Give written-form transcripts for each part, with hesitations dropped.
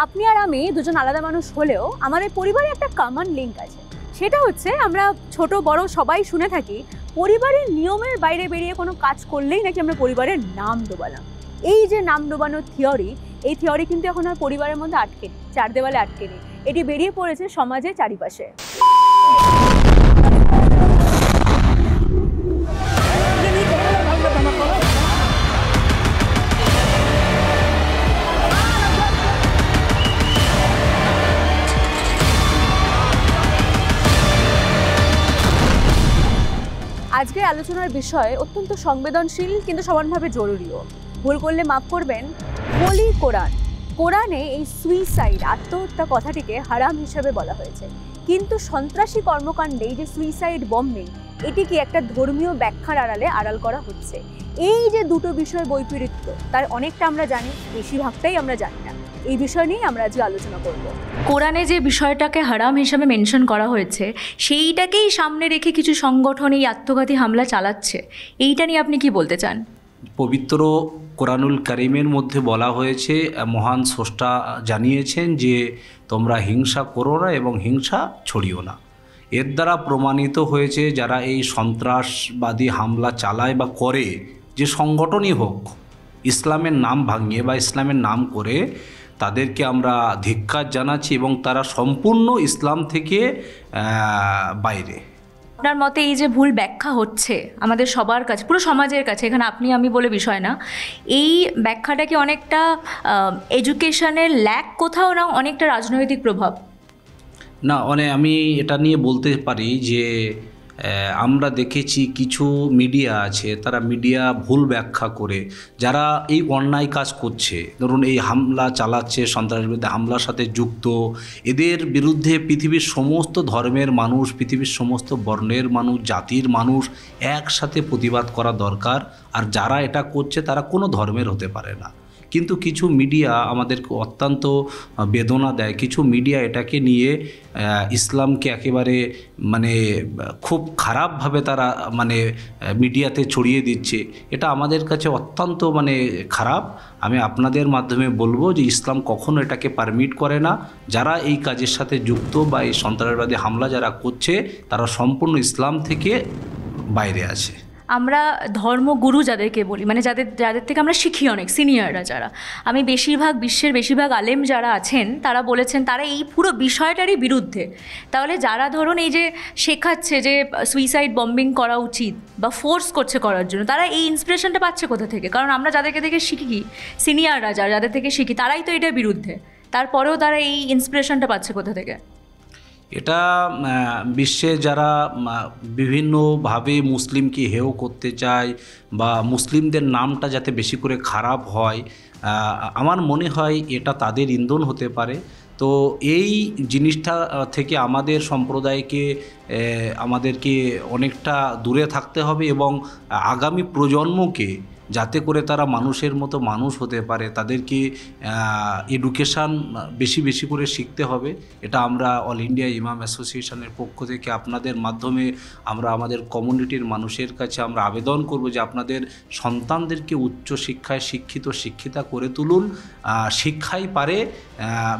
আপনি আর আমি দুজন আলাদা মানুষ হলেও আমাদের পরিবারে একটা কমন লিঙ্ক আছে। সেটা হচ্ছে আমরা ছোট বড় সবাই শুনে থাকি পরিবারের নিয়মের বাইরে বেরিয়ে কোনো কাজ করলেই নাকি আমরা পরিবারের নাম ডোবালাম। এই যে নাম ডোবানোর থিওরি, এই থিওরি কিন্তু এখন আর পরিবারের মধ্যে আটকে নেই, চার দেওয়ালে আটকে নেই, এটি বেরিয়ে পড়েছে সমাজের চারিপাশে। আজকের আলোচনার বিষয় অত্যন্ত সংবেদনশীল কিন্তু সমানভাবে জরুরিও। ভুল করলে মাফ করবেন। হোলি কোরআন, কোরআনে এই সুইসাইড আত্মহত্যা কথাটিকে হারাম হিসেবে বলা হয়েছে, কিন্তু সন্ত্রাসী কর্মকাণ্ডে এই যে সুইসাইড বম্বিং, এটিকে একটা ধর্মীয় ব্যাখ্যার আড়ালে আড়াল করা হচ্ছে। এই যে দুটো বিষয় বৈপরীত্য, তার অনেকটা আমরা জানি, বেশিরভাগটাই আমরা জানি না। এই বিষয় নিয়ে আমরা আজকে আলোচনা করব। কোরআনে যে বিষয়টাকে হারাম হিসাবে মেনশন করা হয়েছে সেইটাকেই সামনে রেখে কিছু সংগঠন এই আত্মঘাতী হামলা চালাচ্ছে, এইটা নিয়ে আপনি কি বলতে চান? পবিত্র কোরআনুল কারিমের মধ্যে বলা হয়েছে, মহান স্রষ্টা জানিয়েছেন যে তোমরা হিংসা করো না এবং হিংসা ছড়িও না। এর দ্বারা প্রমাণিত হয়েছে যারা এই সন্ত্রাসবাদী হামলা চালায় বা করে, যে সংগঠনই হোক, ইসলামের নাম ভাঙিয়ে বা ইসলামের নাম করে, তাদেরকে আমরা ধিক্কার জানাচ্ছি এবং তারা সম্পূর্ণ ইসলাম থেকে বাইরে। আপনার মতে এই যে ভুল ব্যাখ্যা হচ্ছে আমাদের সবার কাছে, পুরো সমাজের কাছে, এখানে আপনি আমি বলে বিষয় না, এই ব্যাখ্যাটা কি অনেকটা এডুকেশনের ল্যাক কোথাও, না অনেকটা রাজনৈতিক প্রভাব? না, আমি এটা নিয়ে বলতে পারি যে আমরা দেখেছি কিছু মিডিয়া আছে, তারা মিডিয়া ভুল ব্যাখ্যা করে যারা এই অন্যায় কাজ করছে, ধরুন এই হামলা চালাচ্ছে, সন্ত্রাসবাদী হামলার সাথে যুক্ত, এদের বিরুদ্ধে পৃথিবীর সমস্ত ধর্মের মানুষ, পৃথিবীর সমস্ত বর্ণের মানুষ, জাতির মানুষ একসাথে প্রতিবাদ করা দরকার। আর যারা এটা করছে তারা কোনো ধর্মের হতে পারে না, কিন্তু কিছু মিডিয়া আমাদেরকে অত্যন্ত বেদনা দেয়। কিছু মিডিয়া এটাকে নিয়ে ইসলামকে একেবারে খুব খারাপভাবে তারা মিডিয়াতে ছড়িয়ে দিচ্ছে। এটা আমাদের কাছে অত্যন্ত খারাপ। আমি আপনাদের মাধ্যমে বলবো যে ইসলাম কখনো এটাকে পারমিট করে না। যারা এই কাজের সাথে যুক্ত বা এই সন্ত্রাসবাদী হামলা যারা করছে, তারা সম্পূর্ণ ইসলাম থেকে বাইরে আছে। আমরা ধর্মগুরু যাদেরকে বলি, যাদের থেকে আমরা শিখি, অনেক সিনিয়ররা যারা, আমি বিশ্বের বেশিরভাগ আলেম যারা আছেন তারা বলেছেন তারা এই পুরো বিষয়টারই বিরুদ্ধে। তাহলে যারা ধরুন এই যে শেখাচ্ছে যে সুইসাইড বম্বিং করা উচিত বা ফোর্স করছে করার জন্য, তারা এই ইন্সপিরেশনটা পাচ্ছে কোথা থেকে? কারণ আমরা যাদেরকে থেকে শিখি, সিনিয়ররা যাদের থেকে শিখি, তারাই তো এটার বিরুদ্ধে। তারপরেও তারা এই ইন্সপিরেশনটা পাচ্ছে কোথা থেকে? এটা বিশ্বে যারা বিভিন্নভাবে মুসলিমকে হেয় করতে চায় বা মুসলিমদের নামটা যাতে বেশি করে খারাপ হয়, আমার মনে হয় এটা তাদের ইন্ধন হতে পারে। তো এই জিনিসটা থেকে আমাদের সম্প্রদায়কে আমাদেরকে অনেকটা দূরে থাকতে হবে এবং আগামী প্রজন্মকে যাতে করে তারা মানুষের মতো মানুষ হতে পারে, তাদেরকে এডুকেশান বেশি বেশি করে শিখতে হবে। এটা আমরা অল ইন্ডিয়া ইমাম অ্যাসোসিয়েশনের পক্ষ থেকে আপনাদের মাধ্যমে আমরা আমাদের কমিউনিটির মানুষের কাছে আমরা আবেদন করব যে আপনাদের সন্তানদেরকে উচ্চ শিক্ষায় শিক্ষিতা করে তুলুন। শিক্ষাই পারে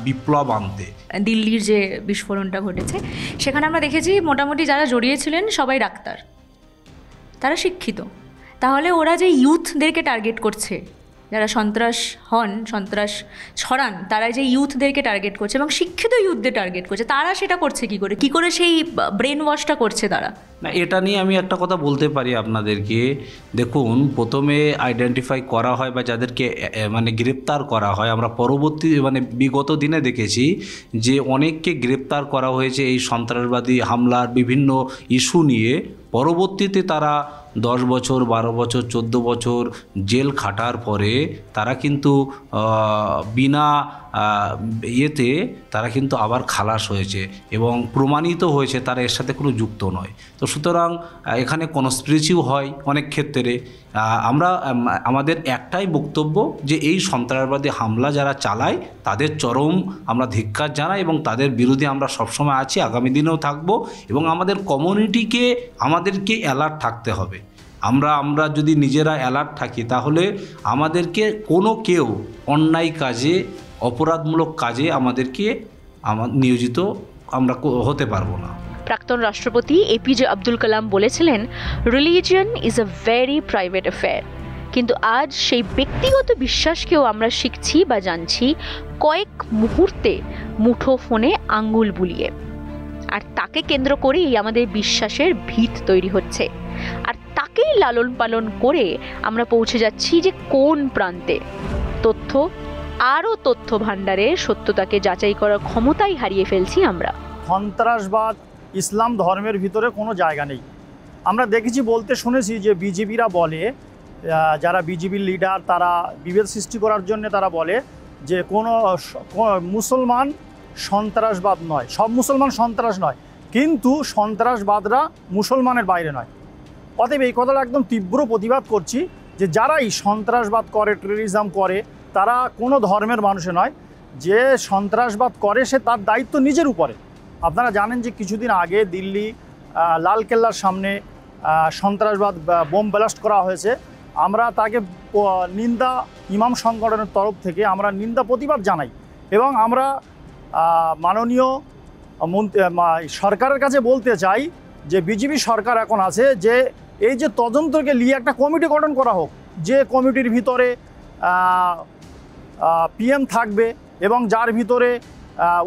বিপ্লব আনতে। দিল্লির যে বিস্ফোরণটা ঘটেছে, সেখানে আমরা দেখেছি মোটামুটি যারা জড়িয়েছিলেন সবাই ডাক্তার, তারা শিক্ষিত। তাহলে ওরা যে ইউথদেরকে টার্গেট করছে, যারা সন্ত্রাস ছড়ান, তারা যে ইউথদেরকে টার্গেট করছে এবং শিক্ষিত ইউথদের টার্গেট করছে, তারা সেটা করছে কী করে সেই ব্রেন ওয়াশটা করছে তারা? না, এটা নিয়ে আমি একটা কথা বলতে পারি আপনাদেরকে। দেখুন, প্রথমে আইডেন্টিফাই করা হয় বা যাদেরকে গ্রেপ্তার করা হয়, আমরা পরবর্তী বিগত দিনে দেখেছি যে অনেককে গ্রেপ্তার করা হয়েছে এই সন্ত্রাসবাদী হামলার বিভিন্ন ইস্যু নিয়ে। পরবর্তীতে তারা 10 বছর, 12 বছর, 14 বছর জেল খাটার পরে তারা কিন্তু বিনা ইয়েতে তারা কিন্তু আবার খালাস হয়েছে এবং প্রমাণিত হয়েছে তারা এর সাথে কোনো যুক্ত নয়। তো সুতরাং এখানে কনস্পিরেসিও হয় অনেক ক্ষেত্রে। আমরা আমাদের একটাই বক্তব্য যে এই সন্ত্রাসবাদী হামলা যারা চালায় তাদের চরম আমরা ধিক্কার জানাই এবং তাদের বিরুদ্ধে আমরা সবসময় আছি, আগামী দিনেও থাকব। এবং আমাদের কমিউনিটিকে আমাদেরকে অ্যালার্ট থাকতে হবে। আমরা যদি নিজেরা অ্যালার্ট থাকি তাহলে আমাদেরকে কেউ অন্যায় কাজে অপরাধমূলক কাজে আমাদেরকে নিয়োজিত আমরা হতে পারবো না। প্রাক্তন রাষ্ট্রপতি এপিজে আব্দুল কালাম বলেছিলেন, religion is a very private affair. কিন্তু আজ সেই ব্যক্তিগত বিশ্বাসকেও আমরা শিখছি বা জানছি কয়েক মুহূর্তে মুঠো ফোনে আঙ্গুল বুলিয়ে। আর তাকে কেন্দ্র করেই আমাদের বিশ্বাসের ভিত তৈরি হচ্ছে, আর তাকেই লালন পালন করে আমরা পৌঁছে যাচ্ছি যে কোন প্রান্তে। তথ্য ভাণ্ডারে সত্যতাকে যাচাই করার ক্ষমতাই হারিয়ে ফেলছি আমরা। সন্ত্রাসবাদ ইসলাম ধর্মের ভিতরে কোনো জায়গা নেই। আমরা দেখেছি, বলতে শুনেছি যে বিজেপিরা বলে, যারা বিজেপির লিডার তারা বিভেদ সৃষ্টি করার জন্য তারা বলে যে কোনো মুসলমান সন্ত্রাসবাদ নয়, সব মুসলমান সন্ত্রাস নয়, কিন্তু সন্ত্রাসবাদরা মুসলমানের বাইরে নয়। অতএব এই কথাটা একদম তীব্র প্রতিবাদ করছি যে যারাই সন্ত্রাসবাদ করে, টেররিজম করে, তারা কোনো ধর্মের মানুষে নয়। যে সন্ত্রাসবাদ করে সে তার দায়িত্ব নিজের উপরে। আপনারা জানেন যে কিছুদিন আগে দিল্লি লালকেল্লার সামনে সন্ত্রাসবাদ বোম ব্লাস্ট করা হয়েছে। আমরা তাকে নিন্দা, ইমাম সংগঠনের তরফ থেকে আমরা নিন্দা প্রতিবাদ জানাই, এবং আমরা মাননীয় সরকারের কাছে বলতে চাই যে বিজেপি সরকার এখন আছে, যে এই যে তদন্তকে নিয়ে একটা কমিটি গঠন করা হোক, যে কমিটির ভিতরে পিএম থাকবে এবং যার ভিতরে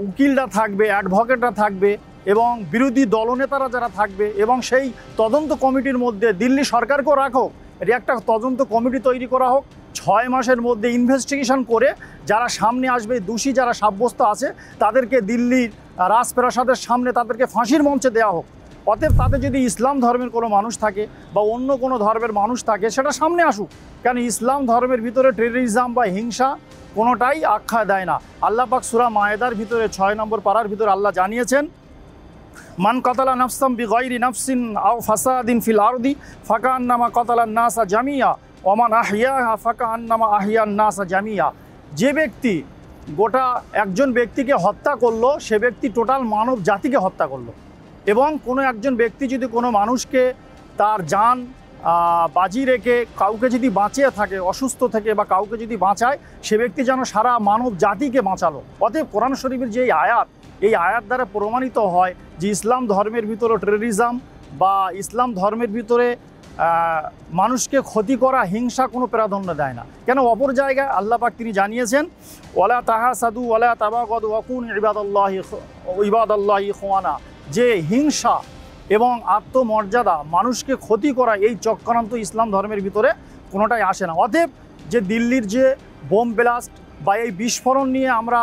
উকিলরা থাকবে, অ্যাডভোকেটরা থাকবে এবং বিরোধী দলনেতারা যারা থাকবে, এবং সেই তদন্ত কমিটির মধ্যে দিল্লি সরকারকেও রাখো, এটি একটা তদন্ত কমিটি তৈরি করা হোক। 6 মাসের মধ্যে ইনভেস্টিগেশন করে যারা সামনে আসবে, দোষী যারা সাব্যস্ত আছে, তাদেরকে দিল্লির রাজপ্রাসাদের সামনে তাদেরকে ফাঁসির মঞ্চে দেওয়া হোক। অতএব তাতে যদি ইসলাম ধর্মের কোনো মানুষ থাকে বা অন্য কোনো ধর্মের মানুষ থাকে, সেটা সামনে আসুক। কারণ ইসলাম ধর্মের ভিতরে টেররিজম বা হিংসা কোনোটাই আখ্যা দেয় না। আল্লাহ পাক সূরা মায়েদার ভিতরে 6 নম্বর পারার ভিতরে আল্লাহ জানিয়েছেন, মান কতালা নাফসাম বিগাইরি নাফসিন আও ফাসাদিন ফিল আরদি ফাকান্নামা কতালান নাসা জামিয়া ওমান আহিয়াহা ফাকান্নামা আহিয়ান নাসা জামিয়া। যে ব্যক্তি একজন ব্যক্তিকে হত্যা করলো, সে ব্যক্তি টোটাল মানব জাতিকে হত্যা করলো। এবং কোনো একজন ব্যক্তি যদি কোনো মানুষকে তার জান বাজি রেখে কাউকে যদি বাঁচিয়ে থাকে অসুস্থ থেকে, বা কাউকে যদি বাঁচায়, সে ব্যক্তি যেন সারা মানব জাতিকে বাঁচালো। অতএব কোরআন শরীফের যে আয়াত, এই আয়াত দ্বারা প্রমাণিত হয় যে ইসলাম ধর্মের ভিতরে টেররিজম বা ইসলাম ধর্মের ভিতরে মানুষকে ক্ষতি করা, হিংসা কোনো প্রাধান্য দেয় না। কেন? অপর জায়গায় আল্লাহ পাক তিনি জানিয়েছেন, ওয়ালা তাহাসাদু ওয়ালা তাবাগাদু ওয়াকুন ইবাদাল্লাহি ইখওয়ানা, যে হিংসা এবং আত্মমর্যাদা, মানুষকে ক্ষতি করা, এই চক্রান্ত ইসলাম ধর্মের ভিতরে কোনোটাই আসে না। অতএব যে দিল্লির যে বোম ব্লাস্ট বা এই বিস্ফোরণ নিয়ে আমরা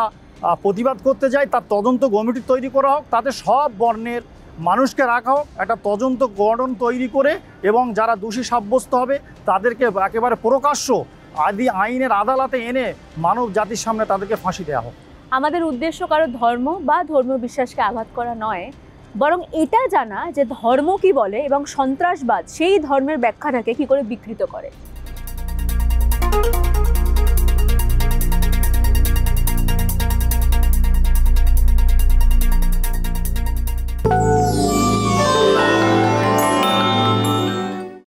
প্রতিবাদ করতে যাই, তার তদন্ত কমিটি তৈরি করা হোক, তাতে সব বর্ণের মানুষকে রাখা হোক, একটা তদন্ত গঠন তৈরি করে, এবং যারা দোষী সাব্যস্ত হবে তাদেরকে একেবারে প্রকাশ্য আইনের আদালতে এনে মানব জাতির সামনে তাদেরকে ফাঁসি দেওয়া হোক। আমাদের উদ্দেশ্য কারো ধর্ম বা ধর্মীয় বিশ্বাসকে আঘাত করা নয়, বরং এটা জানা যে ধর্ম কি বলে এবং সন্ত্রাসবাদ সেই ধর্মের ব্যাখ্যাটাকে কি করে বিকৃত করে।